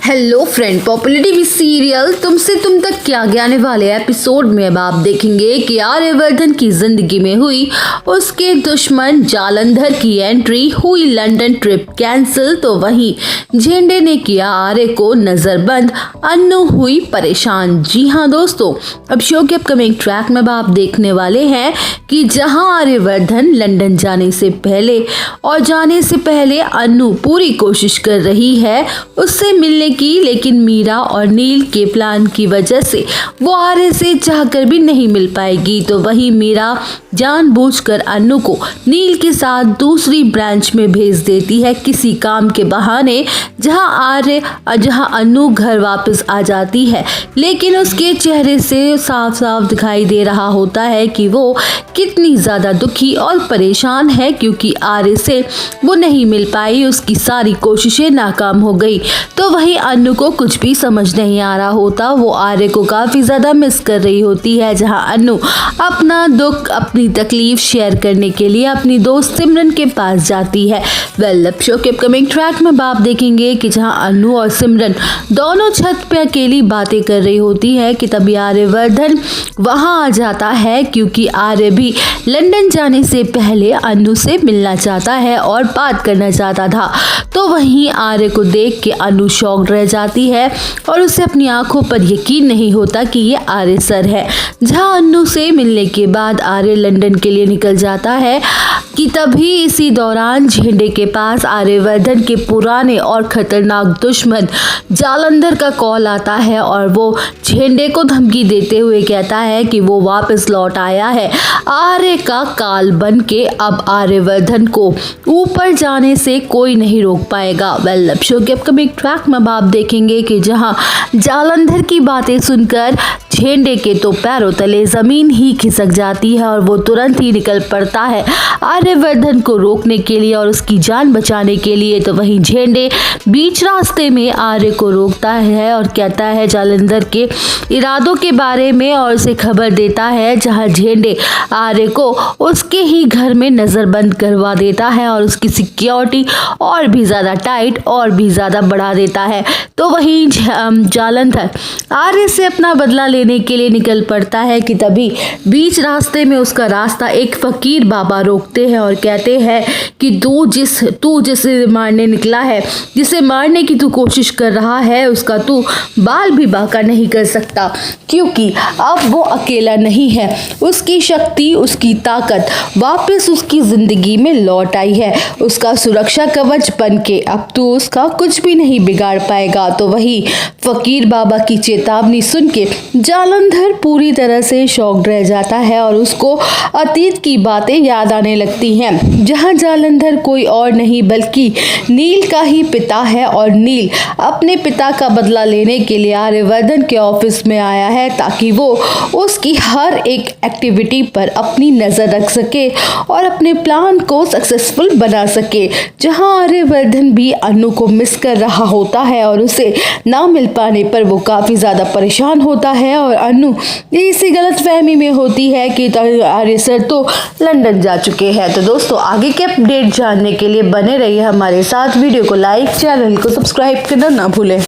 Hello friend, popular TV serial तुमसे तुम तक क्या आने वाले एपिसोड में अब आप देखेंगे कि आर्यवर्धन की जिंदगी में हुई उसके दुश्मन जालंधर की एंट्री, हुई लंदन ट्रिप कैंसिल, तो वहीं झेंडे ने किया आर्य को नजरबंद, अन्नू हुई परेशान। जी हाँ दोस्तों, अब शो के अपकमिंग ट्रैक में अब आप देखने वाले हैं कि जहां आर्यवर्धन लंदन जाने से पहले अन्नू पूरी कोशिश कर रही है उससे मिलने की, लेकिन मीरा और नील के प्लान की वजह से वो आर्य से चाहकर भी नहीं मिल पाएगी। तो वहीं मीरा जानबूझकर अन्नू को नील के साथ दूसरी ब्रांच में भेज देती है किसी काम के बहाने, जहां अन्नू घर वापस आ जाती है, लेकिन उसके चेहरे से साफ साफ दिखाई दे रहा होता है कि वो कितनी ज्यादा दुखी और परेशान है, क्योंकि आर्य से वो नहीं मिल पाई, उसकी सारी कोशिशें नाकाम हो गई। तो वहीं अन्नू को कुछ भी समझ नहीं आ रहा होता, वो आर्य को काफी ज्यादा मिस कर रही होती है। जहां अन्नू अपना दुख, अपनी तकलीफ शेयर करने के लिए अपनी दोस्त सिमरन के पास जाती है। वेल, शो के अपकमिंग ट्रैक में आप देखेंगे कि जहां अन्नू और सिमरन दोनों छत पे अकेली बातें कर रही होती है कि तभी आर्यवर्धन वहां आ जाता है, क्योंकि आर्य भी लंदन जाने से पहले अन्नू से मिलना चाहता है और बात करना चाहता था। तो वहीं आर्य को देख के अन्नू शॉक्ड रह जाती है और उसे अपनी आंखों पर यकीन नहीं होता कि ये आर्य सर है। जहां अन्नू से मिलने के बाद आर्य लंदन के लिए निकल जाता है कि तभी इसी दौरान झेंडे के पास आर्यवर्धन के पुराने और खतरनाक दुश्मन जालंधर का कॉल आता है और वो झेंडे को धमकी देते हुए कहता है कि वो वापस लौट आया है आर्य का काल बन के, अब आर्यवर्धन को ऊपर जाने से कोई नहीं रोक पाएगा। वेल, शो के अपकमिंग ट्रैक में आप देखेंगे कि जहां जालंधर की बातें सुनकर झेंडे के तो पैरों तले जमीन ही खिसक जाती है और वो तुरंत ही निकल पड़ता है आर्यवर्धन को रोकने के लिए और उसकी जान बचाने के लिए। तो वहीं झेंडे बीच रास्ते में आर्य को रोकता है और कहता है जालंधर के इरादों के बारे में और उसे खबर देता है, जहां झेंडे आर्य को उसके ही घर में नजरबंद करवा देता है और उसकी सिक्योरिटी और भी ज्यादा टाइट और भी ज्यादा बढ़ा देता है। तो वहीं जालंधर आर्य से अपना बदला लेने के लिए निकल पड़ता है कि तभी बीच रास्ते में उसका रास्ता एक फकीर बाबा रोकते हैं और कहते हैं कि तू जिसे मारने निकला है, जिसे मारने की तू कोशिश कर रहा है, उसका तू बाल भी बांका नहीं कर सकता, क्योंकि अब वो अकेला नहीं है, उसकी शक्ति, उसकी ताकत वापस उसकी जिंदगी में लौट आई है, उसका सुरक्षा कवच बन के अब तू उसका कुछ भी नहीं बिगाड़ पाएगा। तो वही फकीर बाबा की चेतावनी सुन के जालंधर पूरी तरह से शॉक्ड रह जाता है और उसको अतीत की बातें याद आने लगती हैं, जहां जालंधर कोई और नहीं बल्कि नील का ही पिता है और नील अपने पिता का बदला लेने के लिए आर्यवर्धन के ऑफिस में आया है, ताकि वो उसकी हर एक एक्टिविटी पर अपनी नजर रख सके और अपने प्लान को सक्सेसफुल बना सके। जहां आर्यवर्धन भी अन्नू को मिस कर रहा होता है और उसे ना मिल पाने पर वो काफी ज्यादा परेशान होता है और अन्नू इसी गलतफहमी में होती है कि आर्य सर तो लंदन जा चुके हैं। तो दोस्तों, आगे के अपडेट जानने के लिए बने रहिए हमारे साथ। वीडियो को लाइक, चैनल को सब्सक्राइब करना ना भूलें।